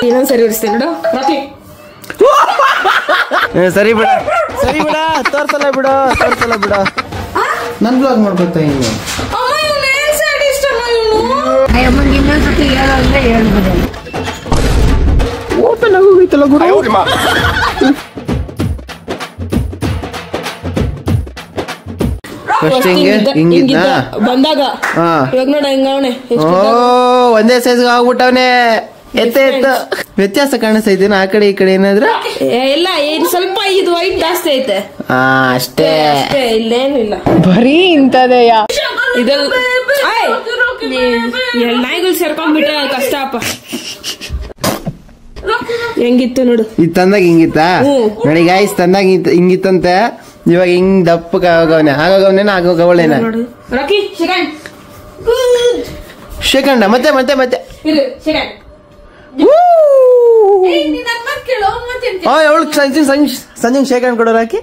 ಇನ್ನೊಂದ್ ಸರಿ ಉಡಿಸ್ತೇನೆ ನೋಡು ರಾಕಿ. ಸರಿ ಬಿಡ ತೋರ್ಸಲ್ಲ ಬಿಡು ನನ್ ಬ್ಲಾಗ್ ಮಾಡ್ಕೊತಾ ಹಿಂಗೆ ಓಪನ್ ಆಗೋಗೈತಲ್ಲ ಗುರು. ಬಂದಾಗ ಇವಾಗ ನೋಡ ಹಿಂಗವನೆ ಒಂದೇ ಸೈಜ್ ಆಗ್ಬಿಟ್ಟವನೆ. ಎತ್ತ ವ್ಯತ್ಯಾಸ ಕಾಣಿಸ್ತೈತೇನ ಆ ಕಡೆ ಈ ಕಡೆ ಏನಾದ್ರ ಇಲ್ಲ ಸ್ವಲ್ಪ ಇದು ವೈಟ್ ಜಾಸ್ತಿ ಐತೆ ಅಷ್ಟೇ ಇಲ್ಲೇನಿಲ್ಲ ಬರೀ ಇಂತದೆಯಾ ನಾಯಿಗಳು ಸೇರ್ಕೊಂಡ್ಬಿಟ್ಟ ಕಷ್ಟಪ್ಪ. ಹೆಂಗಿತ್ತು ನೋಡು ಇದು ತಂದಾಗ ಹಿಂಗಿತ್ತ ನೋಡಿ ಗಾಯ್ಸ್ ತಂದಾಗ ಹಿಂಗಿತ್ತಂತೆ. ಇವಾಗ ಹಿಂಗ್ ದಪ್ಪಗ ಆಗೋಗವಳೇನ ಸೆಕೆಂಡ್ ಮತ್ತೆ ಅವಳು ಸಂಜೆ ಸೆಕೆಂಡ್ ಕೊಡೋ ರಾಕಿ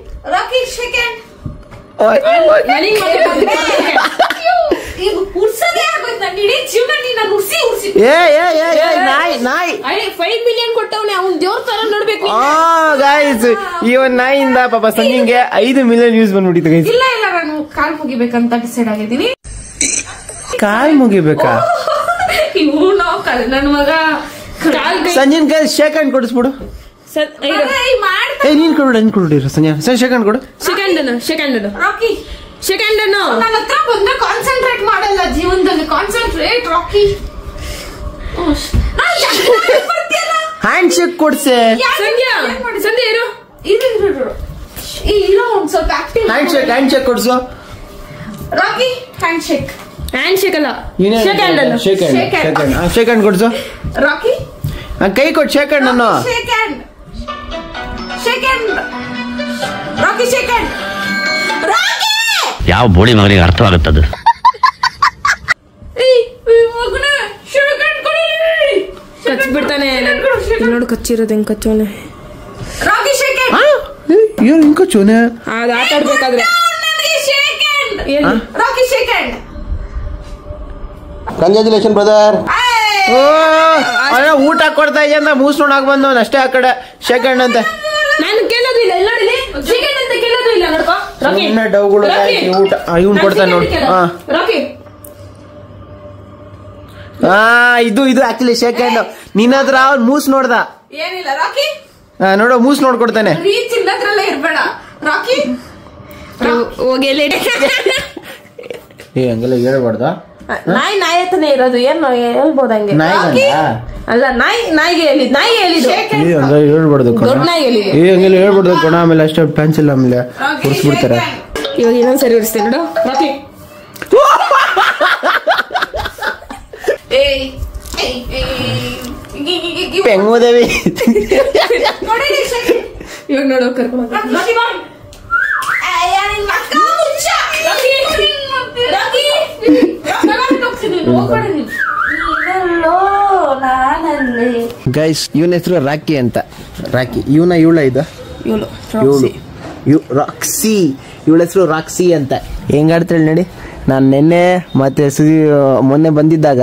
ಇವನ್ ನಾಯಿಯಿಂದ ಪಾಪ ಸಂಜಿಂಗೆ 5 ಮಿಲಿಯನ್ ವ್ಯೂಸ್ ಬಂದ್ಬಿಟ್ಟಿತ್ತು ಗೈಸ್. ಇಲ್ಲ ನಾನು ಕಾಲ್ ಮುಗಿಬೇಕಂತ ಡಿಸೈಡ್ ಆಗಿದ್ದೀನಿ. ಕಾಲ್ ಮುಗಿಬೇಕಾ? ನನ್ನ ಮಗ ಸಂಜಿನ್ ಕೈ ಶೇಕ್ ಹ್ಯಾಂಡ್ ಕೊಡಿಸ್ಬಿಡು. ನೀನ್ ಕೊಡ್ಬಿಡು ಸಂಜೆ ಶೇಕ್ ಹ್ಯಾಂಡ್ ಕೊಡು. ಸೆಕೆಂಡ್ ನನ್ನ ಹತ್ರ ಬಂದ್ರೆ ಕಾನ್ಸಂಟ್ರೇಟ್ ಮಾಡಲ್ಲ ಜೀವನದಲ್ಲಿ. ಕಾನ್ಸಂಟ್ರೇಟ್ ರಾಕಿ ಹ್ಯಾಂಡ್ ಶೇಕ್ ಕೊಡ್ಸೆ. ಸಂಧ್ಯಾ ಇರೋ ಒಂದ್ ಸ್ವಲ್ಪ ಆಕ್ಟಿವ್ ಹ್ಯಾಂಡ್ ಶೇಕ್ ಕೊಡ್ಸು ರಾಕಿ. ಹ್ಯಾಂಡ್ ಶೇಕ್ ಅಲ್ಲ ಶೇಕ್ ಹ್ಯಾಂಡ್ ಕೊಡ್ಸು ರಾಕಿ. ಕೈ ಕೊಟ್ಟು ಶೇಕ್ ಹ್ಯಾಂಡ್ ನಾನು ರಾಕಿ ಶೇಕ್ ಹ್ಯಾಂಡ್. ಯಾವ ಬೋಳಿ ಮಗನಿಗೆ ಅರ್ಥವಾಗುತ್ತದೆ? ಕಚ್ಬಿಡ್ತಾನೆ ನೋಡು ಕಚ್ಚಿರೋದು ಹೆಂಗ್ ಕಚ್ಚೋನೆ. ಏನು ಹಿಂಗ್ ಕಚ್ಚೋನೆ? ಅದು ಆಟ ಆಡ್ಬೇಕಾದ್ರೆ ಕಂಗ್ರಾಚುಲೇಷನ್ ಬ್ರದರ್. ಊಟ ಕೊಡ್ತಾ ಇದೆಯಾ ಅಂತ ಮೂಸ್ ನೋಡಕ್ ಬಂದವನ್ ಅಷ್ಟೇ ಆ ಕಡೆ ಶೇಕ್ ಹ್ಯಾಂಡ್ ಅಂತ. ನಾನು ಕೇಳೋದು ಇಲ್ಲ ಅಂತ ಕೇಳೋದು ಇಲ್ಲ ನೋಡ್ಕೋ. ಡೌಗಳು ಊಟ ಇವ್ನು ಕೊಡ್ತಾನೆ ನೋಡಿ. ಇದು ಆಕ್ಚುಲಿ ಶೇಕ್ ಹ್ಯಾಂಡ್. ನಿನ್ನ ಹತ್ರ ಅವ್ನು ಮೂಸ್ ನೋಡ್ದ ಏನಿಲ್ಲ ರಾಕಿ ನೋಡೋ ಮೂಸ್ ನೋಡ್ಕೊಡ್ತಾನೆ. ರೀಚ್ ಇಲ್ಲದ್ರಲ್ಲ ಇರ್ಬೇಡ ರಾಕಿ. ಹಂಗೆಲ್ಲ ಹೇಳ್ಬಾರ್ದ. ನಾಯಿ ಹತ್ರನೇ ಇರೋದು ಏನು ಹೇಳ್ಬೋದು ಹಂಗೆ ಅಲ್ಲ. ನಾಯಿಗೆ ಹೇಳಿದ್ದು ಹೇಳ್ಬಾರ್ದು ಹಂಗೆಲ್ಲ ಹೇಳ್ಬಾರ್ದು ಕಣ. ಆಮೇಲೆ ಅಷ್ಟೇ ಪೆನ್ಸಿಲ್ ಆಮೇಲೆ ಉರ್ಸ್ಬಿಡ್ತಾರೆ. ಇವಾಗ ಇನ್ನೊಂದ್ಸರಿ ಉಡಿಸ್ತೇನೆ ನೋಡು ರಾಕಿ. ಹೆಂಗೋದೇವಿ ಇವಾಗ ನೋಡೋ ಕರ್ಕೊಂಡು ಗೈಸ್ ಇವನ ಹೆಸರು ರಾಕಿ ಅಂತ. ರಾಕಿ ಇವಳ ರಾಕ್ಸಿ. ಇವಳ ಹೆಸರು ರಾಕ್ಸಿ ಅಂತ. ಹೆಂಗಾಡ್ತಾಳೆ ನೋಡಿ. ನಾನು ನಿನ್ನೆ ಮತ್ತೆ ಮೊನ್ನೆ ಬಂದಿದ್ದಾಗ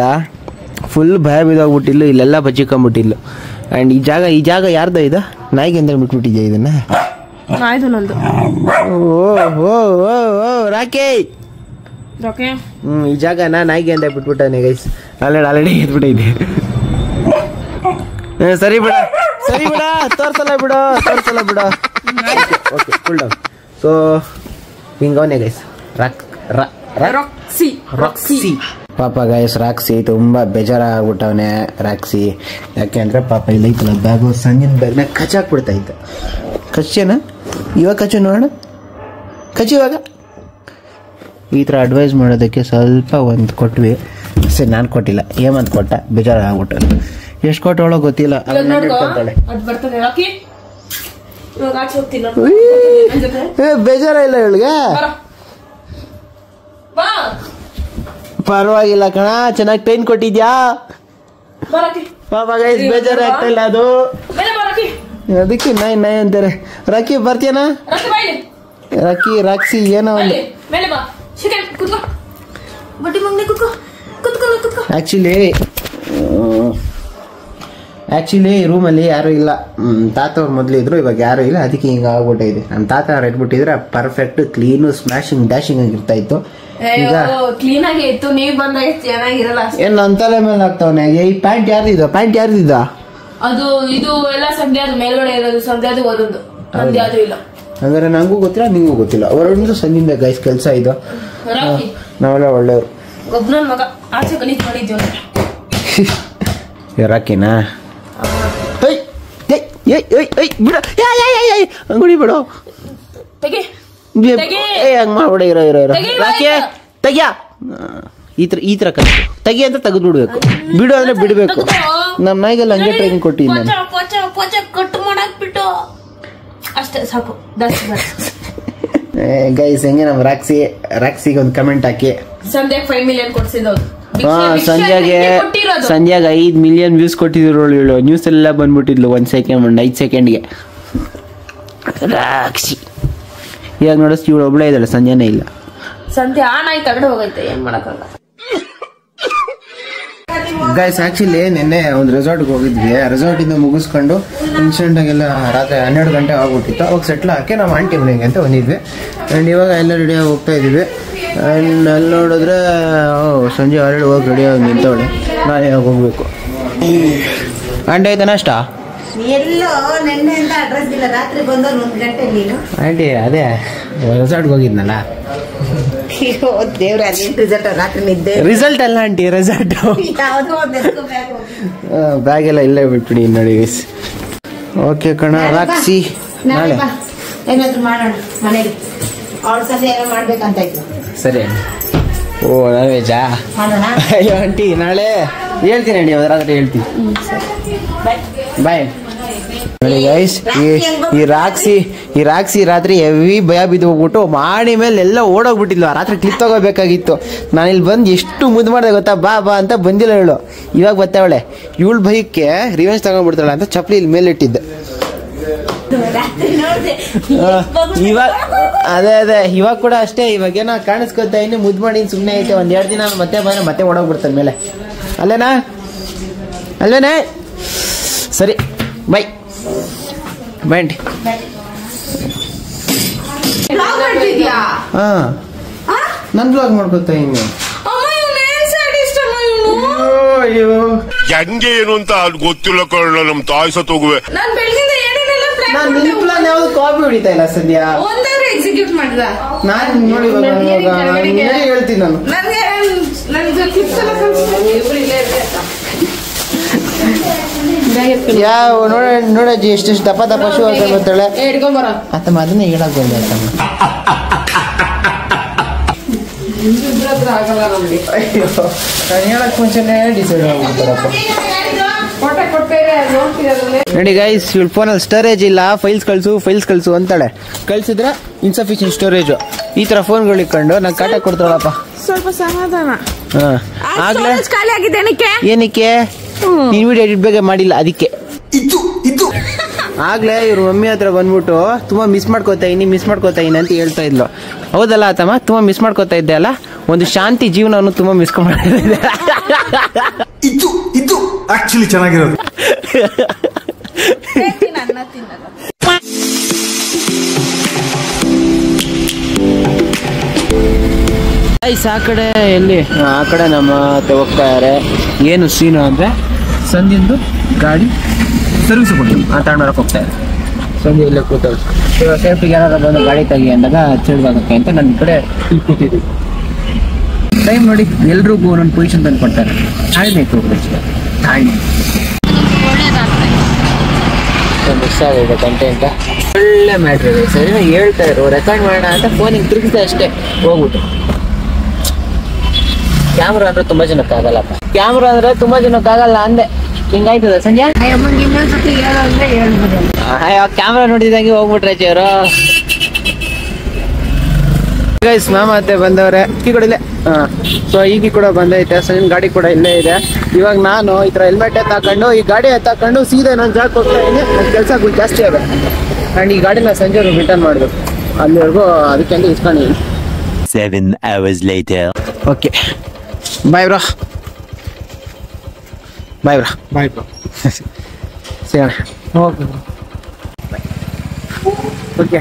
ಫುಲ್ ಭಯ ಬಿದ್ದೋಗ್ಬಿಟ್ಟಿಲ್ಲ. ಇಲ್ಲೆಲ್ಲ ಬಚ್ಚಿಕೊಂಡ್ಬಿಟ್ಟಿಲ್ಲ. ಅಂಡ್ ಈ ಜಾಗ ಯಾರ್ದ ಇದು? ನಾಯಿಗೆ ಅಂದ್ರೆ ಬಿಟ್ಬಿಟ್ಟಿದ್ಯಾ ಇದನ್ನ? ರಾಕಿ ಈ ಜಾಗ ನಾಯಿಗೆ ಅಂತ ಬಿಟ್ಬಿಟ್ಟಾನೆ ಗೈಸ್. ಆಲ್ರೆಡಿ ಎದ್ಬಿಟ್ಟಿದೆ. ಸರಿ ಬಿಡ ತೋರ್ಸಲ್ಲ ಬಿಡು. Okay full down. ಸೊ ಹಿಂಗವನೇ ಗೈಸ್ ರಾಕ್ಸಿ. ಪಾಪ ಗೈಸ್ ರಾಕ್ಸಿ ತುಂಬಾ ಬೇಜಾರಾಗ್ಬಿಟ್ಟವನೆ ರಾಕ್ಸಿ. ಯಾಕೆ ಅಂದ್ರೆ ಪಾಪ ಇಲ್ಲ ಐತಲ್ಲ ಬ್ಯಾಗು ಸಂಜಿನ ಬ್ಯಾಗ್ನ ಕಚ್ಚಾಕ್ಬಿಡ್ತಾ ಇದ್ದ. ಕಚ್ಚೇನ ಇವಾಗ ಕಚ್ಚು ನೋಡೋಣ. ಇವಾಗ ಈ ಥರ ಅಡ್ವೈಸ್ ಮಾಡೋದಕ್ಕೆ ಸ್ವಲ್ಪ ಒಂದು ಕೊಟ್ವಿ. ಸರಿ ನಾನು ಕೊಟ್ಟಿಲ್ಲ, ಹೇಮಂತ್ ಕೊಟ್ಟ. ಬೇಜಾರಾಗ್ಬಿಟ್ಟು ಎಷ್ಟು ಕೊಟ್ಟವಳೋ ಗೊತ್ತಿಲ್ಲ. ಬೇಜಾರ ಇಲ್ಲ ಇವಳಿಗೆ. ಪರವಾಗಿಲ್ಲ ಕಣ, ಚೆನ್ನಾಗಿ ಟೈನ್ ಕೊಟ್ಟಿದ್ಯಾ. ಪಾಪ ಗೈಸ್ ಬೇಜಾರ ಆಗ್ತಾ ಇಲ್ಲ ಅದು. ಅದಕ್ಕೆ ನಾಯಿ ಅಂತಾರೆ. ರಾಕಿ ಬರ್ತೀಯನಾ? ರಾಕ್ಸಿ ಏನೋ ಒಂದು. ಆಕ್ಚುಲಿ ಆ್ಯಕ್ಚುಲಿ ರೂಮಲ್ಲಿ ಯಾರೂ ಇಲ್ಲ. ತಾತ ಅವ್ರು ಮೊದಲು ಇದ್ರು, ಇವಾಗ ಯಾರೂ ಇಲ್ಲ, ಅದಕ್ಕೆ ಹಿಂಗೆ ಆಗ್ಬಿಟ್ಟಿದೆ. ನಮ್ಮ ತಾತ ಅವ್ರು ಇಟ್ಬಿಟ್ಟಿದ್ರೆ ಪರ್ಫೆಕ್ಟ್ ಕ್ಲೀನು ಸ್ಮ್ಯಾಶಿಂಗ್ ಡ್ಯಾಶಿಂಗ್ ಆಗಿರ್ತಾ ಇತ್ತು. ಈಗ ಕ್ಲೀನ್ ಆಗಿ ಇತ್ತು, ನೀವು ಬಂದಾಗ ಚೆನ್ನಾಗಿರಲ್ಲ. ಏನು ನನ್ನ ತಲೆ ಮೇಲೆ ಆಗ್ತಾವನೆ. ಈ ಪ್ಯಾಂಟ್ ಯಾರ್ದಿದ್ದ ಅದು ಇದು ಎಲ್ಲ ಸಂಧ್ಯಾದ ಮೇಲ್ಗಡೆ ಇರೋದು, ಸಂಧ್ಯಾದ ಓದೋದು, ಸಂಧ್ಯಾದು ಇಲ್ಲ. ಹಂಗಾರೆ ನಂಗೂ ಗೊತ್ತಿಲ್ಲ, ನಿಂಗೂ ಗೊತ್ತಿಲ್ಲ. ಹೊರಡಿಂದ ಸಂಜಿಂದ ಗೈಸ್ ಕೆಲಸ ಇದು. ನಾವೆಲ್ಲ ಒಳ್ಳೆಯವರು. ಒಬ್ಬನ ಮಗ ಆಚೆ ಕಲಿತು ಮಾಡಿದ್ವಿ. ರಾಕಿನಾ ಅಂಗಡಿ ಬಿಡು, ಹಂಗ ಮಾಡ್ಬಿಡ. ಇರೋ ರಾಕಿ ತೆಗಿಯ, ಈ ತರ ಕಲಿತು ತೆಗಿ ಅಂತ ತೆಗೆದು ಬಿಡ್ಬೇಕು. ಬಿಡು ಅಂದ್ರೆ ಬಿಡ್ಬೇಕು. ನಮ್ಮ ನಾಯಿಗೆಲ್ಲ ಹಂಗೆ ಟ್ರೈನಿಂಗ್ ಕೊಟ್ಟಿದ್ದೀನಿ ಕಟ್ ಮಾಡಾಕ್ಬಿಟ್ಟು ಅಷ್ಟೇ ಸಾಕು. ಗೈಸ್ ಹೆಂಗೆ ನಮ್ಮ ರಾಕ್ಸಿಗೆ ಒಂದು ಕಮೆಂಟ್ ಹಾಕಿ. ಸಂಧ್ಯಾಗ 5 ಮಿಲಿಯನ್ ಕೊಡ್ಸಿದ್ದವ್ರು. ಸಂಧ್ಯಾಗ 5 ಮಿಲಿಯನ್ ವ್ಯೂಸ್ ಕೊಟ್ಟಿದ್ರು. ನ್ಯೂಸ್ ಎಲ್ಲ ಬಂದ್ಬಿಟ್ಟಿದ್ಲು 1 ಸೆಕೆಂಡ್ 5 ಸೆಕೆಂಡ್ಗೆ. ರಾಕ್ಷಿ ಇವಾಗ ನೋಡಿಸ್ ಇವಳು ಒಬ್ಳೇ ಇದ್ದಾಳೆ, ಸಂಧ್ಯಾನೇ ಇಲ್ಲ. ಸಂಧ್ಯಾ ನಾಯಿ ತಗಡೆ ಹೋಗೈತೆ, ಏನ್ ಮಾಡಕ್ಕಾಗಲ್ಲ. ಗೈಸ್ ಆಕ್ಚುಲಿ ನಿನ್ನೆ ಒಂದು ರೆಸಾರ್ಟ್ಗೆ ಹೋಗಿದ್ವಿ. ರೆಸಾರ್ಟ್ ಇಂದ ಮುಗಿಸ್ಕೊಂಡು ಇನ್ಸಿಡೆಂಟ್ ಆಗೆಲ್ಲ ರಾತ್ರಿ 12 ಗಂಟೆ ಆಗ್ಬಿಟ್ಟಿತ್ತು. ಅವಾಗ ಸೆಟ್ಲ್ ಹಾಕಿ ನಾವು ಆಂಟಿ ಮನೆಗೆ ಅಂತ ಬಂದಿದ್ವಿ. ಆ್ಯಂಡ್ ಇವಾಗ ಎಲ್ಲ ರೆಡಿಯಾಗಿ ಹೋಗ್ತಾ ಇದ್ದೀವಿ. ಆ್ಯಂಡ್ ಅಲ್ಲಿ ನೋಡಿದ್ರೆ ಸಂಜೆ ಆಲ್ರೆಡಿ ಹೋಗಿ ರೆಡಿಯಾಗಿ ನಿಂತವಳೆ. ನಾನು ಇವಾಗ ಹೋಗ್ಬೇಕು. ಆಂಟಿ ಆಯ್ತಾ ನಾಷ್ಟ? ಎಲ್ಲೋ ನೆನ್ನೆಯಿಂದ ಅಡ್ರೆಸ್ ಇಲ್ಲ, ರಾತ್ರಿ ಬಂದವ್ರು 1 ಗಂಟೆ. ನೀನು ಆಂಟಿ ಅದೇ ರೆಸಾರ್ಟ್ಗೆ ಹೋಗಿದ್ನಲ್ಲ. ದೇವ್ರ ಅದೇನು ರಿಸಲ್ಟ್? ರಾತ್ರಿ ನಿದ್ದೆ ರಿಸಲ್ಟ್ ಅಲ್ಲ ಆಂಟಿ, ರೆಸಾರ್ಟ್. ಯಾವುದೋ ಒಂದು ಬ್ಯಾಗ್ ಎಲ್ಲ ಇಲ್ಲೇ ಬಿಟ್ಬಿಡಿ ನೋಡಿ. ಓಕೆ ಕಣ ರಾಕ್ಸಿ, ನಾಳೆ ಏನಾದ್ರು ಮಾಡೋಣ ಮನೇಲಿ. ಅವ್ರ ಸಂಜೆ ಏನೋ ಮಾಡ್ಬೇಕಂತ ಇತ್ತು. ಸರಿ. ಓ ನಾನ್ ವೆಜ್ಜಾ? ಅಯ್ಯೋ ಆಂಟಿ ನಾಳೆ ಹೇಳ್ತೀನಿ ಆಂಟಿ, ರಾತ್ರಿ ಹೇಳ್ತೀನಿ. ಬಾಯ್. ನೋಡಿ ಗೈಸ್, ಈ ರಾಕ್ಸಿ ರಾತ್ರಿ ಹೆವಿ ಭಯ ಬಿದ್ದು ಹೋಗ್ಬಿಟ್ಟು ಮಾಡಿ ಮೇಲೆ ಎಲ್ಲ ಓಡೋಗ್ಬಿಟ್ಟಿದ್ಲು. ರಾತ್ರಿ ಕ್ಲಿಪ್ ತಗೋಬೇಕಾಗಿತ್ತು. ನಾನು ಇಲ್ಲಿ ಬಂದು ಎಷ್ಟು ಮುದ್ದು ಮಾಡಿದೆ ಗೊತ್ತಾ, ಬಾ ಅಂತ ಬಂದಿಲ್ಲ ಹೇಳು. ಇವಾಗ ಬರ್ತಾವಳೆ. ಇವಳು ಭಯಕ್ಕೆ ರಿವೆಂಜ್ ತಗೊಂಡ್ಬಿಡ್ತಾಳೆ ಅಂತ ಚಪ್ಪಲಿ ಇಲ್ಲಿ ಮೇಲೆ ಇಟ್ಟಿದ್ದೆ. ಇವಾಗ ಅದೇ ಇವಾಗ ಕೂಡ ಅಷ್ಟೇ. ಇವಾಗೇನೋ ಕಾಣಿಸ್ಕೊತಾ ಇನ್ನು ಮುದ್ದು ಮಾಡಿ ಸುಮ್ಮನೆ ಐತೆ. 1-2 ದಿನ ಮತ್ತೆ ಬಂದ್ರೆ ಮತ್ತೆ ಓಡೋಗ್ಬಿಡ್ತಾನೆ ಮೇಲೆ. ಅಲ್ವೇನೆ? ಸರಿ ಬೈ ಆಂಟಿ. ಹಾ ನನ್ ಬ್ಲಾಗ್ ಮಾಡ್ಕೊತಾ ಇನ್ನು. ಹೆಂಗೆ ಏನು ಅಂತ ಗೊತ್ತಿಲ್ಲ ಕಣ. ನಮ್ ತಾಯಿ ಸತ್ತೋಗುವೆ. ನಾನು ನಿನ್ ಪ್ಲಾನ್ ಯಾವ್ದು ಕಾಪಿ ಹೊಡಿತಾ ಇಲ್ಲ ಸದ್ಯ. ಎಕ್ಸಿಕ್ಯೂಟ್ ಮಾಡಿದ ನಾನು ನೋಡಿ ಹೇಳ್ತೀನಿ. ನಾನು ಯಾವ ನೋಡಜ್ಜಿ ಎಷ್ಟೆಷ್ಟು ದಪ್ಪ ಶೂ ಹಾಕೊಂಡು ಬರ್ತಾಳೆ. ಅಥವಾ ಅದನ್ನೇ ಹೇಳಕ್ ಬಂದ. ನಾನು ಹೇಳಕ್ ಮುಂಚೆನೆ ಡಿಸೈಡ್ ಆಗ್ಬಿಡ್ತಾರಪ್ಪ. ನೋಡಿ ಗೈಸ್, ಇವಳು ಫೋನಲ್ಲಿ ಸ್ಟೋರೇಜ್ ಇಲ್ಲ, ಫೈಲ್ಸ್ ಕಳ್ಸು ಅಂತಾಳೆ. ಕಳ್ಸಿದ್ರೆ ಇನ್ಸಫಿಷಿಯಂಟ್ ಸ್ಟೋರೇಜ್. ಈ ತರ ಫೋನ್ಗಳು ಇಟ್ಕೊಂಡು ನಂಗೆ ಕಾಟ ಕೊಡ್ತಾಳಪ್ಪ. ಸ್ವಲ್ಪ ಸಮಾಧಾನ. ಆಗ್ಲೇ ಖಾಲಿ ಆಗಿದೆ. ಏನಕ್ಕೆ ನೀನ್ ವಿಡಿಯೋ ಎಡಿಟ್ ಬೇಗ ಮಾಡಿಲ್ಲ ಅದಕ್ಕೆ. ಆಗ್ಲೇ ಇವ್ರ ಮಮ್ಮಿ ಹತ್ರ ಬಂದ್ಬಿಟ್ಟು ತುಂಬಾ ಮಿಸ್ ಮಾಡ್ಕೋತಾ ಇದೀನಿ ಅಂತ ಹೇಳ್ತಾ ಇದ್ಲು. ಹೌದಲ್ಲ ತಮ್ಮ, ತುಂಬಾ ಮಿಸ್ ಮಾಡ್ಕೋತಾ ಇದ್ದೆ ಅಲ್ಲ. ಒಂದು ಶಾಂತಿ ಜೀವನವನ್ನು ತುಂಬಾ ಮಿಸ್ ಮಾಡ್ತಿದ್ದೆ. ಇದು ಆಕ್ಚುಲಿ ಚೆನ್ನಾಗಿರೋದು. ಆ ಕಡೆ ಎಲ್ಲಿ? ಆ ಕಡೆ ನಮ್ಮ ಅತ್ತೆ ಹೋಗ್ತಾ ಇದಾರೆ. ಏನು ಸೀನು ಅಂದ್ರೆ ಸಂಜೆಂದು ಗಾಡಿ ಸರ್ವಿಸ್ ಕೊಡ್ತೀನಿ ತಗೊಂಡೋರಕ್ಕೆ ಹೋಗ್ತಾ ಇದ್ದಾರೆ. ಸಂಜೆ ಇಲ್ಲೇ ಕೂತವ್ರು. ಸೇಫ್ಟಿಗೆ ಏನಾದ್ರು ಬಂದು ಗಾಡಿ ತೆಗಿ ಅಂದಾಗ ಚೆಲ್ವಾಗಕ್ಕೆ ಅಂತ ನನ್ನ ಕಡೆ ಇಲ್ಲಿ ಕೂತಿದ್ವಿ. ಟೈಮ್ ನೋಡಿ, ಎಲ್ರಿಗೂ ಒಂದೊಂದು ಪೊಸಿಷನ್ ತಂದು ಕೊಡ್ತಾರೆ. ತಾಳ್ಬೇಕು ಮಿಸ್ ಆಗಿದೆ ಕಂಟೆಂಟ್. ಒಳ್ಳೆ ಮ್ಯಾಟ್ರ್ ಇದೆ. ಸರಿ ಹೇಳ್ತಾ ಇದ್ರು ರೆಕಾರ್ಡ್ ಮಾಡೋಣ ಅಂತ ಫೋನಿಗೆ ತಿರುಗಿಸಿದೆ ಅಷ್ಟೇ, ಹೋಗ್ಬಿಟ್ಟು. ಕ್ಯಾಮ್ರಾ ಅಂದ್ರೆ ತುಂಬಾ ಜನಕ್ಕಾಗಲ್ಲಪ್ಪ. ಅಂದೆ. ಹಿಂಗಾಯ್ತದ ಸಂಜೆ ಕ್ಯಾಮ್ರಾ ನೋಡಿದಂಗೆ ಹೋಗ್ಬಿಟ್ರೆ ಚೇರು. ಗೈಸ್ ಮಾಮ ಅತ್ತೆ ಬಂದವ್ರೆ. ಕೀ ಕೂಡ ಇಲ್ಲೇ. ಸೊ ಈಗ ಕೂಡ ಬಂದೈತೆ. ಸಂಜೆ ಗಾಡಿ ಕೂಡ ಇಲ್ಲೇ ಇದೆ. ಇವಾಗ ನಾನು ಈ ತರ ಹೆಲ್ಮೆಟ್ ಎತ್ತಾಕೊಂಡು ಈ ಗಾಡಿ ಎತ್ತಾಕೊಂಡು ಸೀದಾ ನಾನು ಜಾಗಕ್ಕೆ ಹೋಗ್ತಾ ಇದ್ದೀನಿ. ನನ್ನ ಕೆಲಸ ಜಾಸ್ತಿ ಆಗುತ್ತೆ. ಆ್ಯಂಡ್ ಈ ಗಾಡಿನ ಸಂಜೆ ರಿಟರ್ನ್ ಮಾಡಬೇಕು. ಅಲ್ಲಿವರೆಗೂ ಅದಕ್ಕೆ ಇಸ್ಕೊಂಡಿದ್ದೀನಿ. 7 hours later. Okay bye bro. ಸಿಗೋಣ. ಓಕೆ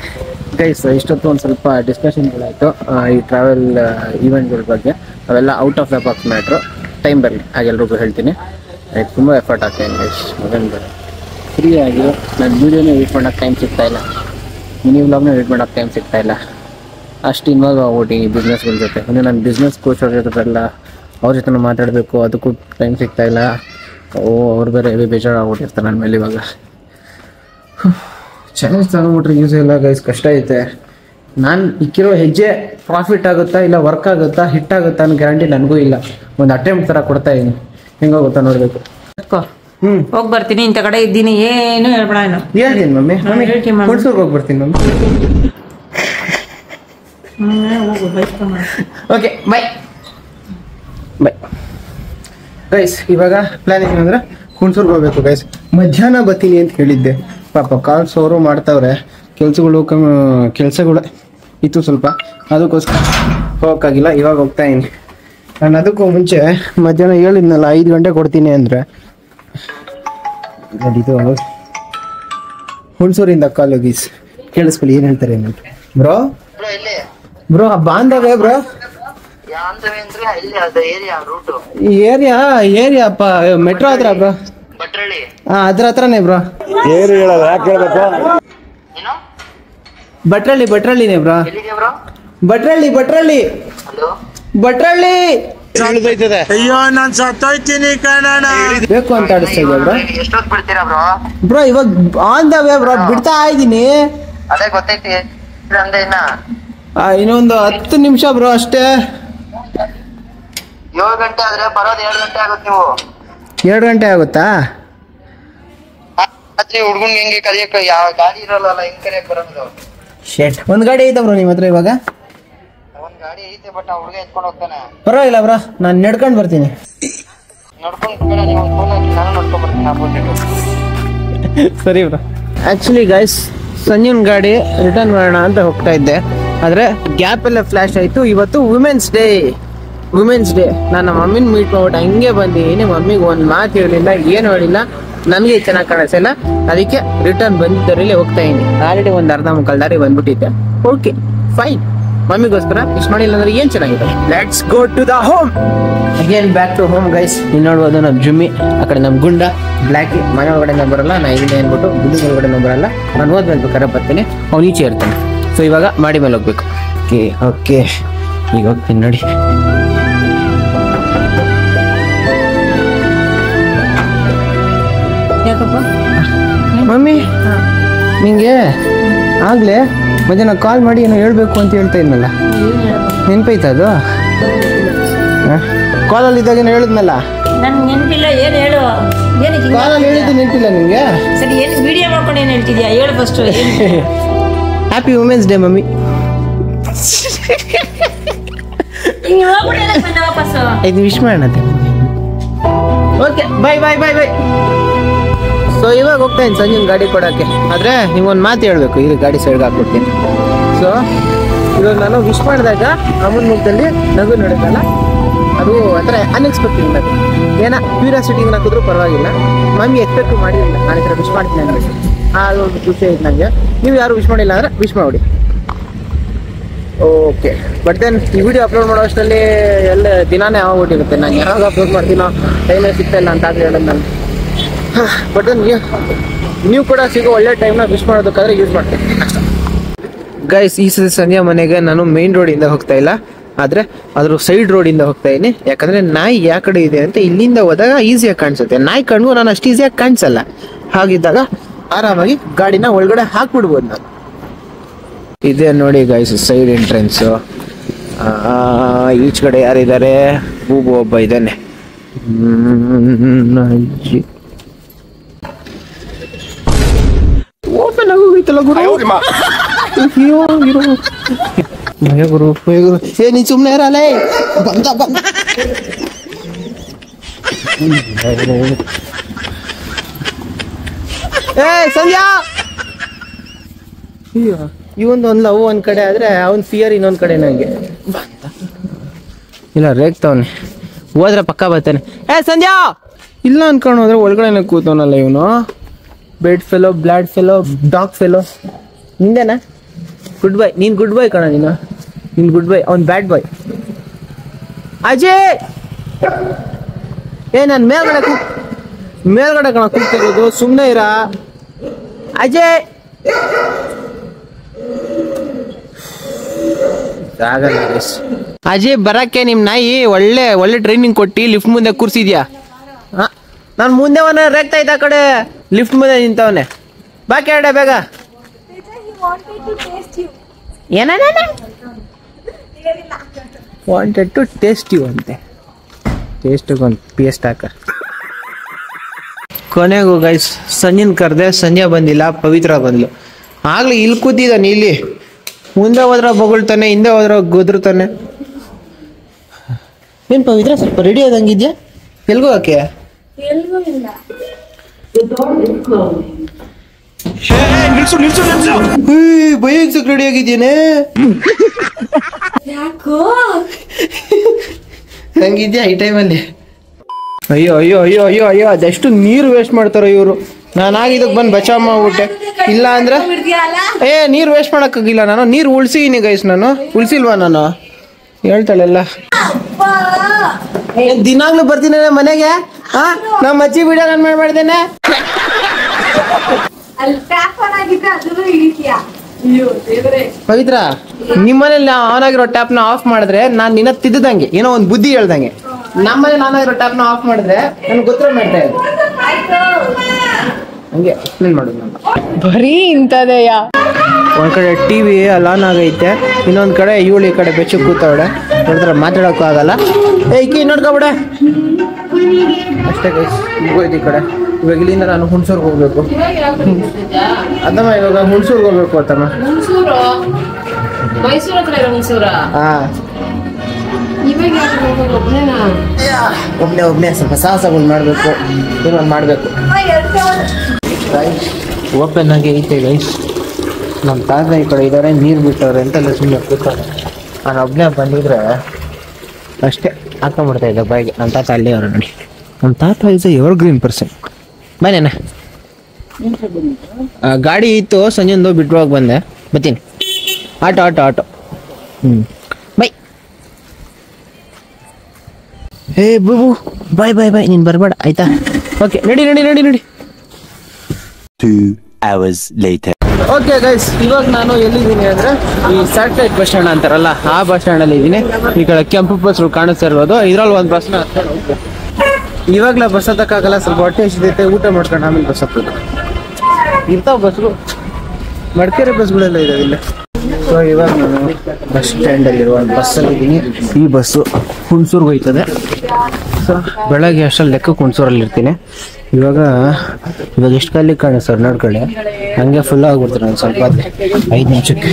ಗೈಸ್, ಇಷ್ಟೊತ್ತು ಒಂದು ಸ್ವಲ್ಪ ಡಿಸ್ಕಷನ್ಗಳಾಯಿತು ಈ ಟ್ರಾವೆಲ್ ಈವೆಂಟ್ಗಳ ಬಗ್ಗೆ. ಅವೆಲ್ಲ out of the box matter. Time ಬರಲಿ ಹಾಗೆಲ್ರಿಗೂ ಹೇಳ್ತೀನಿ. ತುಂಬ ಎಫರ್ಟ್ ಆಗ್ತಾಯಿದೆ ಗೈಸ್. ಮೊದಲು ಫ್ರೀಯಾಗಿ ನಾನು ವೀಡಿಯೋನೇ ಎಡಿಟ್ ಮಾಡೋಕ್ಕೆ ಟೈಮ್ ಸಿಗ್ತಾಯಿಲ್ಲ, ಮಿನಿ ವ್ಲಾಗ್ನ ಎಡಿಟ್ ಮಾಡೋಕ್ಕೆ ಟೈಮ್ ಸಿಗ್ತಾಯಿಲ್ಲ. ಅಷ್ಟು ಇನ್ವಾಲ್ವ್ ಆಗ್ಬಿಟ್ಟು ಬಿಸ್ನೆಸ್ಗಳ ಜೊತೆ. ಇನ್ನು ನಾನು ಬಿಸ್ನೆಸ್ ಕೋಚ್ ಅವ್ರ ಜೊತೆಲ್ಲ ಅವ್ರ ಜೊತೆ ಮಾತಾಡಬೇಕು, ಅದಕ್ಕೂ ಟೈಮ್ ಸಿಗ್ತಾಯಿಲ್ಲ. ಅವ್ರು ಬೇರೆ ಬೇಜಾರಾಗ್ಬಿಟ್ಟಿರ್ತಾರೆ ನನ್ನ ಮೇಲೆ. ಇವಾಗ ಚಾಲೆಂಜ್ ತಗೊಂಡ್ಬಿಟ್ರೆ ಯೂಸ್ ಇಲ್ಲ ಗೈಸ್, ಕಷ್ಟ ಐತೆ. ನಾನು ಇಕ್ಕಿರೋ ಹೆಜ್ಜೆ ಪ್ರಾಫಿಟ್ ಆಗುತ್ತಾ ಇಲ್ಲ ವರ್ಕ್ ಆಗುತ್ತಾ ಹಿಟ್ ಆಗುತ್ತಾ ಅನ್ನೋ ಗ್ಯಾರಂಟಿ ನನಗೂ ಇಲ್ಲ. ಒಂದು ಅಟೆಂಪ್ಟ್ ಥರ ಕೊಡ್ತಾ ಇದ್ದೀನಿ, ಹೆಂಗೋಗುತ್ತಾ ನೋಡಬೇಕು. ಹೋಗಿ ಬರ್ತೀನಿ, ಇಂಥ ಕಡೆ ಇದ್ದೀನಿ, ಏನು ಹೇಳ್ಬೇಡ. ಹೇಳ್ತೀನಿ ಮಮ್ಮಿ, ಹುಡ್ಸೂರ್ಗೆ ಹೋಗಿ ಬರ್ತೀನಿ mummy. Okay bye bye guys. ಇವಾಗ ಪ್ಲಾನ್ ಏನಂದ್ರೆ ಹುಣಸೂರ್ಗೆ ಹೋಗ್ಬೇಕು ಗೈಸ್. ಮಧ್ಯಾಹ್ನ ಬರ್ತೀನಿ ಅಂತ ಹೇಳಿದ್ದೆ. ಪಾಪ ಕಾಲ್ಸ್ ಅವರು ಮಾಡ್ತಾವ್ರೆ, ಕೆಲಸಗಳು ಇತ್ತು ಸ್ವಲ್ಪ, ಅದಕ್ಕೋಸ್ಕರ ಹೋಗೋಕ್ಕಾಗಿಲ್ಲ. ಇವಾಗ ಹೋಗ್ತಾ ಇದ್ದೀನಿ. ನಾನು ಅದಕ್ಕೂ ಮುಂಚೆ ಮಧ್ಯಾಹ್ನ ಹೇಳಿದ್ನಲ್ಲ 5 ಗಂಟೆ ಕೊಡ್ತೀನಿ ಅಂದರೆ, ಇದು ಹುಣಸೂರಿಂದ ಕಾಲು ಗೀಸ್ ಕೇಳಿಸ್ಕೊಳ್ಳಿ ಏನು ಹೇಳ್ತಾರೆ ಏನಂತ. ಬ್ರೋ ಬಾಂಧವ್ಯ ಬ್ರೋ, ಏರಿಯಾಪ್ಪ ಮೆಟ್ರೋ ಹತ್ರ ಬ್ರೋ. ಅದ್ರ ಹತ್ರನೇ ಬ್ರೋ. ಭಟ್ರಳ್ಳಿನೇ ಬ್ರೋ. ಭಟ್ರಳ್ಳಿ ಅಯ್ಯೋ ನಾನ್ ಸತ್ತೋಯ್ತೀನಿ ಕಣಣ್ಣ. ಬೇಕು ಅಂತ ಆಡಿಸ್ತಾ ಇದ್ದೆ ಬ್ರೋ. ಬ್ರೋ ಇವಾಗ ಆನ್ ದ ವೇ ಬ್ರೋ, ಬಿಡ್ತಾ ಇದ್ದೀನಿ. ಅದೇ ಗೊತ್ತೈತಿ. ಇನ್ನೊಂದು 10 ನಿಮಿಷ ಬ್ರೋ ಅಷ್ಟೇ. 7 ಗಂಟೆ ಆದ್ರೆ ಬರೋದು 2 ಗಂಟೆ ಆಗುತ್ತೆ. ನೀವು 2 ಗಂಟೆ ಆಗುತ್ತಾ? ರಾತ್ರಿ ಹುಡ್ಗನ್ ಹೆಂಗೆ ಕಲಿಯಕ್ಕೆ ಯಾವ ಗಾಡಿ ಇರಲ್ಲ, ಹೆಂಗ್ ಕಲಿಯಕ್ ಬರೋದು? ಶೇಟ್, ಒಂದ್ ಗಾಡಿ ಐತೆ ಬ್ರೋ ನಿಮ್ಮ ಹತ್ರ ಇವಾಗ? ಒಂದ್ ಗಾಡಿ ಐತೆ, ಬಟ್ ಆ ಹುಡ್ಗ ಎತ್ಕೊಂಡು ಹೋಗ್ತಾನೆ. ಪರವಾಗಿಲ್ಲ ಬ್ರೋ, ನಾನು ನಡ್ಕೊಂಡು ಬರ್ತೀನಿ. ನೋಡ್ಕೊಂಡು ನೀವು ಫೋನ್ ಹಾಕಿ, ನಾನು ನೋಡ್ಕೊಂಡ್ ಬರ್ತೀನಿ ಆಪೋಸಿಟ್. ಸರಿ ಬ್ರೋ. ಆಕ್ಚುಲಿ ಗೈಸ್, ಸಂಜೀನ್ ಗಾಡಿ ರಿಟರ್ನ್ ಮಾಡೋಣ ಅಂತ ಹೋಗ್ತಾ ಇದ್ದೆ, ಆದರೆ ಗ್ಯಾಪ್ ಎಲ್ಲ ಫ್ಲಾಶ್ ಆಯಿತು. ಇವತ್ತು ವುಮೆನ್ಸ್ ಡೇ. ನಾನು ನಮ್ಮ ಮಮ್ಮಿನ ಮೀಟ್ ಮಾಡ್ಬಿಟ್ಟು ಹಂಗೆ ಬಂದಿದ್ದೀನಿ. ಮಮ್ಮಿಗೆ ಒಂದು ಮಾತು ಹೇಳಿಲ್ಲ, ಏನು ಹೇಳಿಲ್ಲ, ನನಗೆ ಚೆನ್ನಾಗಿ ಕಾಣಿಸಿಲ್ಲ. ಅದಕ್ಕೆ ರಿಟರ್ನ್ ಬಂದಿದ್ದರಲ್ಲಿ ಹೋಗ್ತಾ ಇದ್ದೀನಿ. ಆಲ್ರೆಡಿ ಒಂದು ಅರ್ಧ ಮುಕ್ಕಾಲು ದಾರಿ ಬಂದ್ಬಿಟ್ಟಿದ್ದೆ. ಓಕೆ ಫೈನ್, ಮಮ್ಮಿಗೋಸ್ಕರ ಇಷ್ಟು ಮಾಡಿಲ್ಲ ಅಂದ್ರೆ ಏನು ಚೆನ್ನಾಗಿದೆ. Let's go to the home again, back to home guys. ನೀವು ನೋಡ್ಬೋದು ನಮ್ಮ ಜುಮ್ಮಿ, ಆ ಕಡೆ ನಮ್ಮ ಗುಂಡ ಬ್ಲ್ಯಾಕಿ. ಮನೆ ಒಳಗಡೆ ಬರಲ್ಲ, ನಾ ಇಲ್ಲಿ ಅಂದ್ಬಿಟ್ಟು ಗುಂಡಿ ಒಳಗಡೆ ಬರಲ್ಲ. ನಾನು ಹೋದ್ಮೇಲೆ ಬೇಕಾದ್ರೆ ಬರ್ತೀನಿ, ಅವ್ನು ಈಚೆ ಇರ್ತಾನೆ. ಸೊ ಇವಾಗ ಮಾಡಿ ಮೇಲೆ ಹೋಗ್ಬೇಕು. ಓಕೆ ಈಗ ಹೋಗ್ತೀನಿ ನೋಡಿ. ಮಮ್ಮಿ ನಿಂಗೆ ಆಗ್ಲೇ ಮಧ್ಯಾಹ್ನ ಕಾಲ್ ಮಾಡಿ ಏನೋ ಹೇಳ್ಬೇಕು ಅಂತ ಹೇಳ್ತಾ ಇದ್ನಲ್ಲ, ನೆನ್ಪೈತಾ ಅದು? ಕಾಲಲ್ಲಿ ಇದ್ದಾಗ ಏನೋ ಹೇಳಿದ್ನಲ್ಲ. ನನ್ ನೆನಪಿಲ್ಲ, ಏನು ಹೇಳು. ಕಾಲಲ್ಲಿ ಹೇಳಿದ್ದು ನೆನಪಿಲ್ಲ ನಿಂಗೆ? ಸರಿ, ಏನು ವಿಡಿಯೋ ಮಾಡ್ಕೊಂಡು ಏನು ಹೇಳ್ತಿದ್ಯಾ ಹೇಳು first. Happy womens day mummy. ಇದು ವಿಶ್ ಮಾಡೋಣ. Okay bye bye bye bye. So ಇವಾಗ ಹೋಗ್ತಾ ಇದ್ದೀನಿ ಸಂಜೆ ಗಾಡಿ ಕೊಡೋಕ್ಕೆ. ಆದರೆ ನಿಮ್ಗೊಂದು ಮಾತು ಹೇಳಬೇಕು, ಇಲ್ಲಿ ಗಾಡಿ ಸೈಡ್ಗೆ ಹಾಕ್ಬಿಡ್ತೀನಿ. ಸೊ ಇವಾಗ ನಾನು ವಿಶ್ ಮಾಡಿದಾಗ ಅಮ್ಮನ ಮುಖದಲ್ಲಿ ನಗು ನೋಡಿದ್ದಲ್ಲ, ಅದು ಅಂದರೆ ಅನ್ಎಕ್ಸ್ಪೆಕ್ಟೆಡ್ ನಗು. ಏನೋ ಕ್ಯೂರಿಯಾಸಿಟಿಗೆ ಹಾಕಿದ್ರು ಪರವಾಗಿಲ್ಲ. ಮಮ್ಮಿ ಎಕ್ಸ್ಪೆಕ್ಟ್ ಮಾಡಿರಲಿಲ್ಲ ನಾನು ಈ ಥರ ವಿಶ್ ಮಾಡ್ತೀನಿ ಅಂದ್ಬಿಟ್ಟು. ಅದೊಂದು ಖುಷಿ ಆಯ್ತು ನನಗೆ. ನೀವು ಯಾರು ವಿಶ್ ಮಾಡಿಲ್ಲ ಅಂದರೆ ವಿಶ್ ಮಾಡಿ. ಓಕೆ, ಬಟ್ ದೆನ್ ಈ ವಿಡಿಯೋ ಅಪ್ಲೋಡ್ ಮಾಡೋ ಅಷ್ಟರಲ್ಲಿ ಎಲ್ಲ ದಿನಾನೇ ಆಗ್ಬಿಟ್ಟಿರುತ್ತೆ. ನಾನು ಯಾವಾಗ ಅಪ್ಲೋಡ್ ಮಾಡ್ತೀನೋ ಟೈಮೇ ಸಿಗ್ತಾ ಇಲ್ಲ ಅಂತ ಆಗಲಿ ಹೇಳೋದು ನಾನು. ಬಟ್ ದೆನ್ ನೀವು ಕೂಡ ಸಿಗೋ ಒಳ್ಳೆ ಟೈಮ್ನ ವಿಶ್ ಮಾಡೋದಕ್ಕಾದ್ರೆ ಯೂಸ್ ಮಾಡ್ತೀನಿ ಅಷ್ಟೇ. ಗೈಸ್, ಈ ಸತಿ ಸಂಜೆ ಮನೆಗೆ ನಾನು ಮೇನ್ ರೋಡಿಂದ ಹೋಗ್ತಾ ಇಲ್ಲ, ಆದರೆ ಅದ್ರ ಸೈಡ್ ರೋಡಿಂದ ಹೋಗ್ತಾ ಇದ್ದೀನಿ. ಯಾಕಂದರೆ ನಾಯಿ ಯಾವ ಕಡೆ ಇದೆ ಅಂತ ಇಲ್ಲಿಂದ ಹೋದಾಗ ಈಸಿಯಾಗಿ ಕಾಣಿಸುತ್ತೆ. ನಾಯಿ ಕಣ್ಗೂ ನಾನು ಅಷ್ಟು ಈಸಿಯಾಗಿ ಕಾಣಿಸಲ್ಲ. ಹಾಗಿದ್ದಾಗ ಆರಾಮಾಗಿ ಗಾಡಿನ ಒಳಗಡೆ ಹಾಕ್ಬಿಡ್ಬೋದು ನಾನು. ಇದೇ ನೋಡಿ ಗೈಸ್ ಸೈಡ್ ಎಂಟ್ರೆನ್ಸು. ಈಚ್ ಕಡೆ ಯಾರಿದ್ದಾರೆ? ಬೂಬು ಒಬ್ಬ ಇದ್ದಾನೆ. ಓಪನ್ ಆಗೋಗೈತಲ್ಲ ಗುರು. ಗುರು ಏ ನೀ ಸುಮ್ಮನೆ ಇರಲ್ಲ. ಬಂದ ಬಂದ ಏ ಸಂಧ್ಯಾ, ಇವೊಂದು ಒಂದು ಲವ್ ಒಂದ್ ಕಡೆ ಆದ್ರೆ ಅವನ್ ಫಿಯರ್ ಇನ್ನೊಂದ್ ಕಡೆ. ನಂಗೆ ಇಲ್ಲ ರೇಗ್ತಾವನೆ, ಹೋದ್ರೆ ಪಕ್ಕ ಬರ್ತಾನೆ. ಏ ಸಂಧ್ಯಾ ಇಲ್ಲ ಅನ್ಕೊಂಡು ಹೋದ್ರೆ ಒಳಗಡೆ ಕೂತವನಲ್ಲ ಇವನು. Bad fellow, bloody fellow, dog fellow. ನಿಂದೇನಾ? Good boy. ನೀನ್ ಗುಡ್ ಬಾಯ್ ಕಣ. ನೀನ್ ಗುಡ್ ಬಾಯ್, ಅವ್ನ್ ಬ್ಯಾಡ್ ಬಾಯ್. ಅಜಯ್ ನಾನು ಮೇಲ್ಗಡೆ ಕಣ ಕೂಗ್ತಿರೋದು, ಸುಮ್ಮನೆ ಇರ. ಅಜಯ್ ಆಗಲ್ಲ. ಅಜಯ್ ಬರಕ್ಕೆ ನಿಮ್ ನಾಯಿ ಒಳ್ಳೆ ಟ್ರೈನಿಂಗ್ ಕೊಟ್ಟು ಲಿಫ್ಟ್ ಮುಂದೆ ಕೂರ್ಸಿದ್ಯಾ. ನಾನು ಮುಂದೆ ರೇಗ್ತಾ ಇದ್ದ ಕಡೆ ಲಿಫ್ಟ್ ಮುಂದೆ ನಿಂತವನೆ. ಬಾ ಕೇಳ ಬೇಗ. ವಾಂಟೆಡ್ ಟು ಟೇಸ್ಟ್ ಯು ಅಂತೆ. ಟೇಸ್ಟಿಗೊಂದು ಪೇಸ್ಟ್ ಹಾಕ. ಕೊನೆಗೂ ಗೈಸ್ ಸಂಜೆನ್ ಕರೆದೆ, ಸಂಜೆ ಬಂದಿಲ್ಲ, ಪವಿತ್ರ ಬಂದ್ಲು. ಆಗ್ಲಿ ಇಲ್ಲಿ ಕೂತಿದ್ದಾನೆ. ಇಲ್ಲಿ ಮುಂದೆ ಹೋದ್ರ ಬೊಗಳ್ತಾನೆ, ಹಿಂದೆ ಹೋದ್ರ ಗೊದ್ರತಾನೆ. ಏನ್ ಪವಿತ್ರ ಸ್ವಲ್ಪ ರೆಡಿ ಆದಂಗಿದ್ಯಾ? ಎಲ್ಗೂ ಹಾಕೆ ಬೈಕ್ ರೆಡಿ ಆಗಿದ್ದೇನೆ. ಹಂಗಿದ್ಯಾ ಈ ಟೈಮಲ್ಲಿ? ಅಯ್ಯೋ ಅಯ್ಯೋ ಅಯ್ಯೋ ಅಯ್ಯೋ ಅಯ್ಯೋ, ಅದೆಷ್ಟು ನೀರು ವೇಸ್ಟ್ ಮಾಡ್ತಾರೋ ಇವರು. ನಾನು ಇದಕ್ಕೆ ಬಂದು ಬಚಾವ್ ಮಾಡ್ಬಿಟ್ಟೆ. ಇಲ್ಲ ಅಂದ್ರೆ ನೀರು ವೇಸ್ಟ್ ಮಾಡೋಕ್ಕಾಗಿಲ್ಲ. ನಾನು ನೀರು ಉಳಿಸಿದೀನಿ ಗೈಸ್. ನಾನು ಉಳಿಸಿಲ್ವಾ? ನಾನು ಹೇಳ್ತಾಳೆಲ್ಲ. ದಿನಾಗ್ಲೂ ಬರ್ತೀನಿ ಮನೆಗೆ. ನಮ್ಮ ಅಜ್ಜಿ ವಿಡಿಯೋ ನಾನು ಮಾಡ್ದೇನೆ. ಪವಿತ್ರ, ನಿಮ್ಮನೇಲಿ ಆನ್ ಆಗಿರೋ ಟ್ಯಾಪ್ ನ ಆಫ್ ಮಾಡಿದ್ರೆ ನಾನು ನಿನ್ನ ತಿದ್ದಂಗೆ, ಏನೋ ಒಂದು ಬುದ್ಧಿ ಹೇಳ್ದಂಗೆ. ನಮ್ಮನೇಲಿ ಆನ್ ಆಗಿರೋ ಟ್ಯಾಪ್ ನ ಆಫ್ ಮಾಡಿದ್ರೆ ನನ್ಗೆ ಗೊತ್ತಿರೋ ಮಾಡ್ತಾ ಇದ್ದೆ. ಹಂಗೆ ಎಕ್ಸ್ಪ್ಲೇನ್ ಮಾಡೋದು ನಾನು. ಬರೀ ಇಂಥದೆಯ. ಒಂದ್ ಕಡೆ ಟಿವಿ ಅಲ್ಲಿ ಆನ್ ಆಗೈತೆ, ಇನ್ನೊಂದ್ ಕಡೆ ಇವಳು ಈ ಕಡೆ ಬೆಚ್ಚು ಕೂತವಳೆ. ನೋಡಿದ್ರೆ ಮಾತಾಡೋಕ್ಕೂ ಆಗಲ್ಲ. ಕೀ ನೋಡ್ಕೊಬಿಡೆ ಅಷ್ಟೇ ಗೈಸ್. ಹೋಯ್ತು ಈ ಕಡೆ. ಇವಾಗ ಇಲ್ಲಿಂದ ನಾನು ಹುಣಸೂರ್ಗೆ ಹೋಗ್ಬೇಕು. ಅದಮ್ಮ ಇವಾಗ ಹುಣಸೂರ್ಗೆ ಹೋಗ್ಬೇಕು ಅಂತಮ್ಮ. ಒಬ್ನೇ ಸ್ವಲ್ಪ ಸಾಹಸಗಳು ಮಾಡ್ಬೇಕು, ಇನ್ನೊಂದು ಮಾಡ್ಬೇಕು. ಓಪನ್ ಆಗಿ ಐತೆ ಗೈಸ್. ನಮ್ಮ ತಾತ ಈ ಕಡೆ ಇದ್ದಾರೆ, ನೀರು ಬಿಟ್ಟವ್ರೆ ಅಂತೆಲ್ಲ ಸುಮ್ಮನೆ ಕೂತ್ಕೊಂಡು. ನಾನು ಒಬ್ಬನೇ ಬಂದಿದ್ರೆ ಅಷ್ಟೇ ಹಾಕೊಂಡ್ಬಿಡ್ತಾ ಇದ್ದೆ ಬಾಯಿಗೆ. ನಮ್ಮ ತಾತ ಅಲ್ಲೇ ಅವ್ರು ನೋಡಿ. ನಮ್ಮ ತಾತ ಇಸ್ ಎವರ್ ಗ್ರೀನ್ ಪರ್ಸನ್. ಬನ್ನೇನ ಗಾಡಿ ಇತ್ತು, ಸಂಜೆಂದು ಬಿಟ್ಟುವಾಗ ಬಂದೆ. ಬರ್ತೀನಿ. Auto bye. ಹೇ ಬೂಬು, ಬಾಯ್ ಬಾಯ್ ಬಾಯ್. ನೀನು ಬರಬೇಡ ಆಯ್ತಾ? ಓಕೆ, ನಡಿ. 2 hours later. ಓಕೆ ಗೈಸ್, ಇವಾಗ ನಾನು ಎಲ್ಲಿದ್ದೀನಿ ಅಂದರೆ ಈ ಸ್ಯಾಟಲೈಟ್ ಬಸ್ ಸ್ಟ್ಯಾಂಡ್ ಅಂತಾರಲ್ಲ, ಆ ಬಸ್ ಸ್ಟ್ಯಾಂಡಲ್ಲಿ ಇದ್ದೀನಿ. ಈ ಕಡೆ ಕೆಂಪು ಬಸ್ಗಳು ಕಾಣಿಸ್ತಾ ಇರ್ಬೋದು. ಇದ್ರಲ್ಲಿ ಒಂದು ಬಸ್ನ ಇವಾಗಲೇ ಬಸ್ ಹತ್ತಕ್ಕಾಗಲ್ಲ, ಸ್ವಲ್ಪ ಹೊಟ್ಟೆ ಹಸಿದೈತೆ. ಊಟ ಮಾಡ್ಕೊಂಡು ಆಮೇಲೆ ಬಸ್ ಹತ್ತಬೇಕು. ಇಂಥವು ಬಸ್ಗಳು, ಮಡಿಕೇರಿ ಬಸ್ಗಳೆಲ್ಲ ಇದಾವೆ ಇಲ್ಲಿ. ಸೊ ಇವಾಗ ನಾನು ಬಸ್ ಸ್ಟ್ಯಾಂಡಲ್ಲಿರುವ ಒಂದು ಬಸ್ಸಲ್ಲಿ ಇದ್ದೀನಿ. ಈ ಬಸ್ಸು ಹುಣಸೂರ್ಗೆ ಹೋಯ್ತದೆ. ಸೊ ಬೆಳಗ್ಗೆ ಅಷ್ಟರಲ್ಲಿ ಲೆಕ್ಕಕ್ಕೆ ಹುಣಸೂರಲ್ಲಿ ಇರ್ತೀನಿ. ಇವಾಗ ಎಷ್ಟು ಖಾಲಿ ಕಾಣಿಸ್ತಾರೆ ನೋಡ್ಕೊಳ್ಳಿ. ಹಂಗೆ ಫುಲ್ ಆಗ್ಬಿಡ್ತಾರೆ ನಾನು ಸ್ವಲ್ಪ 5 ನಿಮಿಷಕ್ಕೆ.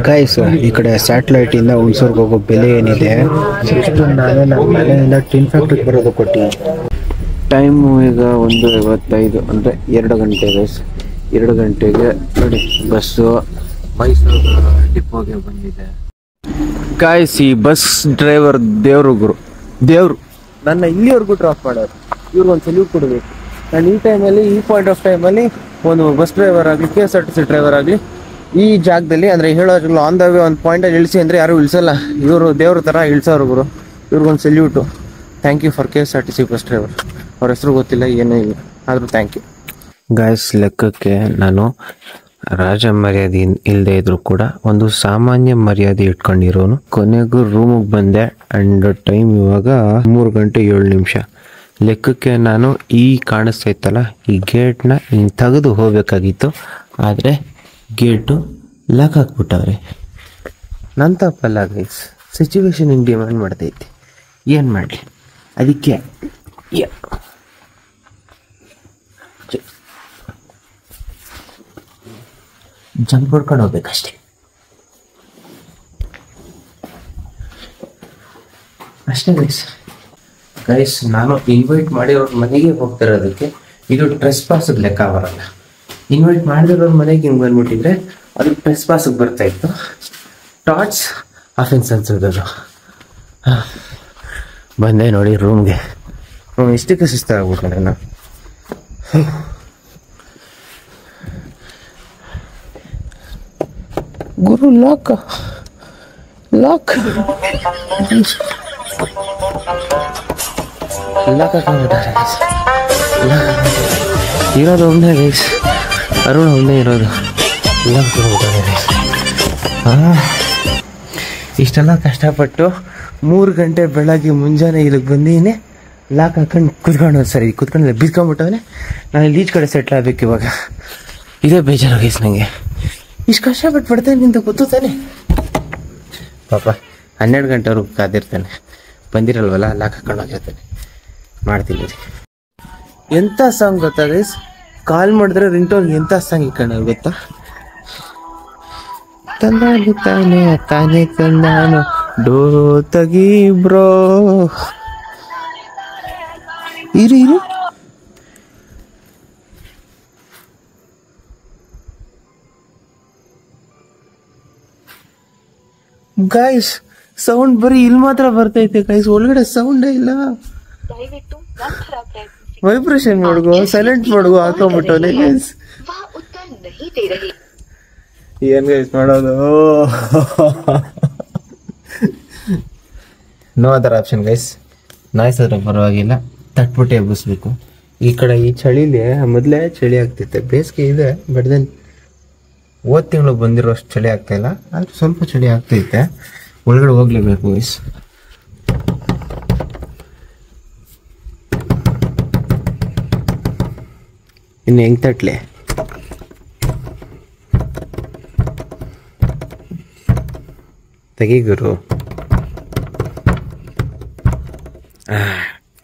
ಗೈಸ್, ಈ ಕಡೆ ಸ್ಯಾಟಲೈಟಿಂದ ಹುಣಸೂರ್ಗೆ ಹೋಗೋ ಬೆಲೆ ಏನಿದೆ, ನಾನೇ ನನ್ನ ಮನೆಯಿಂದ ಟಿನ್ ಫ್ಯಾಕ್ಟ್ರಿಗೆ ಬರೋದು ಕೊಟ್ಟು. ಟೈಮು ಈಗ 1:55 ಅಂದರೆ 2 ಗಂಟೆ ಗೈಸ್. 2 ಗಂಟೆಗೆ ನೋಡಿ ಬಸ್ಸು ಮೈಸೂರು ಡಿಪೋಗೆ ಬಂದಿದೆ. ಗೈಸ್, ಈ ಬಸ್ ಡ್ರೈವರ್ ದೇವ್ರು ನನ್ನ ಇಲ್ಲಿವರೆಗೂ ಡ್ರಾಪ್ ಮಾಡೋರು. ಇವ್ರಿಗೊಂದು ಸಲ್ಯೂಟ್ ಕೊಡಬೇಕು. ನಾನು ಈ ಟೈಮಲ್ಲಿ, ಈ ಪಾಯಿಂಟ್ ಆಫ್ ಟೈಮಲ್ಲಿ ಒಂದು ಬಸ್ ಡ್ರೈವರ್ ಆಗಲಿ, KSRTC ಡ್ರೈವರ್ ಆಗಲಿ ಈ ಜಾಗದಲ್ಲಿ ಅಂದರೆ ಹೇಳೋದ್ರಲ್ಲ ಆನ್ ದ ವೇ ಒಂದು ಪಾಯಿಂಟಲ್ಲಿ ಇಳಿಸಿ ಅಂದರೆ ಯಾರು ಇಳಿಸಲ್ಲ. ಇವರು ದೇವ್ರ ಥರ ಇಳಿಸೋರು ಗುರು. ಇವ್ರಿಗೊಂದು salute. Thank you for KSRTC bus driver. ಅವ್ರ ಹೆಸರು ಗೊತ್ತಿಲ್ಲ, ಏನೂ ಇಲ್ಲ, ಆದರೂ ಥ್ಯಾಂಕ್ ಯು. ಗಾಯ್ಸ್, ಲೆಕ್ಕಕ್ಕೆ ನಾನು ರಾಜ ಮರ್ಯಾದೆ ಇಲ್ಲದೆ ಇದ್ರು ಕೂಡ ಒಂದು ಸಾಮಾನ್ಯ ಮರ್ಯಾದೆ ಇಟ್ಕೊಂಡಿರೋನು. ಕೊನೆಗೂ ರೂಮಿಗೆ ಬಂದೆ ಆ್ಯಂಡ್ ಟೈಮ್ ಇವಾಗ 3:07. ಲೆಕ್ಕಕ್ಕೆ ನಾನು ಈ ಕಾಣಿಸ್ತಾ ಇತ್ತಲ್ಲ, ಈ ಗೇಟ್ನ ಹಿಂಗೆ ತೆಗೆದು ಹೋಗ್ಬೇಕಾಗಿತ್ತು. ಆದರೆ ಗೇಟು ಲಾಕ್ ಹಾಕ್ಬಿಟ್ಟವ್ರೆ. ನನ್ನ ತಪ್ಪಲ್ಲ ಗೈಸ್, ಸಿಚುವೇಶನ್ ಹಿಂಗೆ ಡಿಮ್ಯಾಂಡ್ ಮಾಡ್ತೈತಿ. ಏನು ಮಾಡಲಿ? ಅದಕ್ಕೆ ಜಂಪ್ ಹೊಡ್ಕೊಂಡು ಹೋಗ್ಬೇಕಷ್ಟೆ. ಅಷ್ಟೇ ಗೈಸ್. ನಾನು ಇನ್ವೈಟ್ ಮಾಡಿರೋರ ಮನೆಗೆ ಹೋಗ್ತಿರೋದಕ್ಕೆ ಇದು ಟ್ರೆಸ್ ಪಾಸಿಗೆ ಲೆಕ್ಕ ಬರಲ್ಲ. ಇನ್ವೈಟ್ ಮಾಡಿರೋರ ಮನೆಗೆ ಹಿಂಗೆ ಬಂದ್ಬಿಟ್ಟಿದ್ರೆ ಅದು ಟ್ರೆಸ್ ಪಾಸಿಗೆ ಬರ್ತಾ ಇತ್ತು. ಟಾರ್ಚ್ ಅಫೆನ್ಸ್ ಅನ್ಸೋದು. ಬಂದೆ ನೋಡಿ ರೂಮ್ಗೆ. ಇಷ್ಟಕ್ಕೆ ಸುಸ್ತಾಗ್ಬಿಟ್ರೆ ನಾನು ಗುರು ಲಾಕ್ ಲಾಕ್ ಲಾಕ್ ಹಾಕೊಂಡ್ಬಿಟ್ಟಾರೆ ಇರೋದು ಒಮ್ಮೆ ಗೈಸ್, ಅರುಣ್ ಒಮ್ಮೆ ಇರೋದು ಲಾಕ್ ಹಾಕೊಂಡ್ಬಿಟ್ಟಾರೆ ಗೈಸ್. ಇಷ್ಟೆಲ್ಲ ಕಷ್ಟಪಟ್ಟು 3 ಗಂಟೆ ಬೆಳಗ್ಗೆ ಮುಂಜಾನೆ ಇಲ್ಲಿಗೆ ಬಂದೀನಿ, ಲಾಕ್ ಹಾಕೊಂಡು ಕುತ್ಕೊಂಡು ಸರಿ ಕುತ್ಕೊಂಡು ಬಿದ್ಕೊಂಡ್ಬಿಟ್ಟವನೆ. ನಾನು ಇಲ್ಲಿ ಈಚ್ ಕಡೆ ಸೆಟ್ಲ್ ಆಗಬೇಕು ಇವಾಗ. ಇದೇ ಬೇಜಾರು ಗೈಸ್ ನನಗೆ. ಇಷ್ಟು ಕಷ್ಟಪಟ್ಟು ಪಡ್ತೇನೆ ನಿಂತ ಗೊತ್ತು ತಾನೆ ಪಾಪ. 12 ಗಂಟೆವರೆಗೂ ಕಾದಿರ್ತಾನೆ, ಬಂದಿರಲ್ವಲ್ಲ ಲಾಕ್ ಹಾಕೊಂಡು ಹೋಗಿರ್ತಾನೆ. ಮಾಡ್ತೀನಿ ರೀ. ಎಂಥ ಸಾಂಗ್ ಗೊತ್ತಾ ಗೈಸ್, ಕಾಲ್ ಮಾಡಿದ್ರೆ ರಿಂಗ್ಟೋನ್ ಎಂಥ ಸಾಂಗ್ ಇಟ್ಕೊಂಡ ಗೊತ್ತಾ? ತಂದಾನು ತಾನೆ ತಾನೆ ತಂದಾನು ಡೋ ತಗಿ ಬ್ರೋ. ಇರಿ ಗೈಸ್, ಸೌಂಡ್ ಬರೀ ಇಲ್ಲಿ ಮಾತ್ರ ಬರ್ತೈತೆ ಗೈಸ್, ಒಳಗಡೆ ಸೌಂಡೇ ಇಲ್ಲ. ವೈಬ್ರೇಷನ್ ಮಾಡ್ಗೋ, ಸೈಲೆಂಟ್ ಮಾಡ್ಗೋ ಹಾಕೊಂಡ್ಬಿಟ್ಟವನೇ ಗೈಸ್. ಏನ್ ಗೈಸ್ ಮಾಡೋದು? No other option guys. Noise ಆದ್ರೆ ಪರವಾಗಿಲ್ಲ, ತಟ್ಬಿಟ್ಟು ಎಬ್ಬಿಸ್ಬೇಕು. ಈ ಕಡೆ ಈ ಚಳಿಲಿ ಮೊದಲೇ ಚಳಿ ಆಗ್ತೈತೆ, ಬೇಸಿಗೆ ಇದೆ. ಬಟ್ ದೆನ್ ಹೋದ ತಿಂಗಳು ಬಂದಿರೋ ಅಷ್ಟು ಚಳಿ ಆಗ್ತಾ ಇಲ್ಲ, ಆದ್ರೆ ಸ್ವಲ್ಪ ಚಳಿ ಆಗ್ತೈತೆ. ಒಳಗಡೆ ಹೋಗ್ಲೇಬೇಕು ಗೈಸ್. ಇನ್ನು ಹೆಂಗ್ ತಟ್ಲೆ? ತೆಗಿ ಗುರು.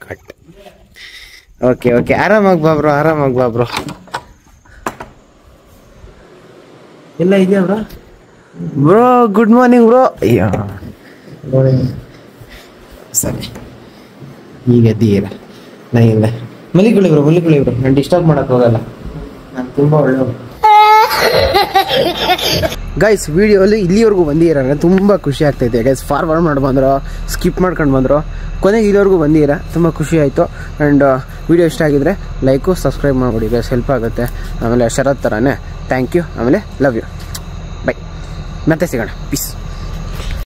ಕಟ್. ಓಕೆ ಓಕೆ, ಆರಾಮಾಗಿ ಬಾ ಬ್ರೋ, ಆರಾಮಾಗಿ ಬಾ ಬ್ರೋ. ಎಲ್ಲ ಇದೆಯಾ bro? Bro good morning bro. ಅಯ್ಯೋ ಸರಿ, ಈಗ ಎದ್ದೀರ ಇಲ್ಲ ಮಲಿಗುಳಿ ಬ್ರೋ, ನಾನು ಡಿಸ್ಟರ್ಬ್ ಮಾಡಕ್ ಹೋಗಲ್ಲ, ನಾನು ತುಂಬ ಒಳ್ಳೆಯವರು. ಗೈಸ್ ವಿಡಿಯೋಲಿ ಇಲ್ಲಿವರೆಗೂ ಬಂದಿರ ತುಂಬ ಖುಷಿ ಆಗ್ತೈತೆ ಗೈಸ್. ಫಾರ್ವರ್ಡ್ ಮಾಡಿ ಬಂದರು, ಸ್ಕಿಪ್ ಮಾಡ್ಕೊಂಡು ಬಂದರು, ಕೊನೆಗೆ ಇಲ್ಲಿವರೆಗೂ ಬಂದಿರ, ತುಂಬ ಖುಷಿ ಆಯಿತು. ಆ್ಯಂಡ್ ವಿಡಿಯೋ ಇಷ್ಟ ಆಗಿದ್ರೆ ಲೈಕು ಸಬ್ಸ್ಕ್ರೈಬ್ ಮಾಡಿಬಿಡಿ ಗೈಸ್, ಹೆಲ್ಪ್ ಆಗುತ್ತೆ. ಆಮೇಲೆ ಶರತ್ ಥರನೇ ಥ್ಯಾಂಕ್ ಯು, ಆಮೇಲೆ ಲವ್ ಯು, ಬೈ. ಮತ್ತೆ ಸಿಗೋಣ, ಪೀಸ್.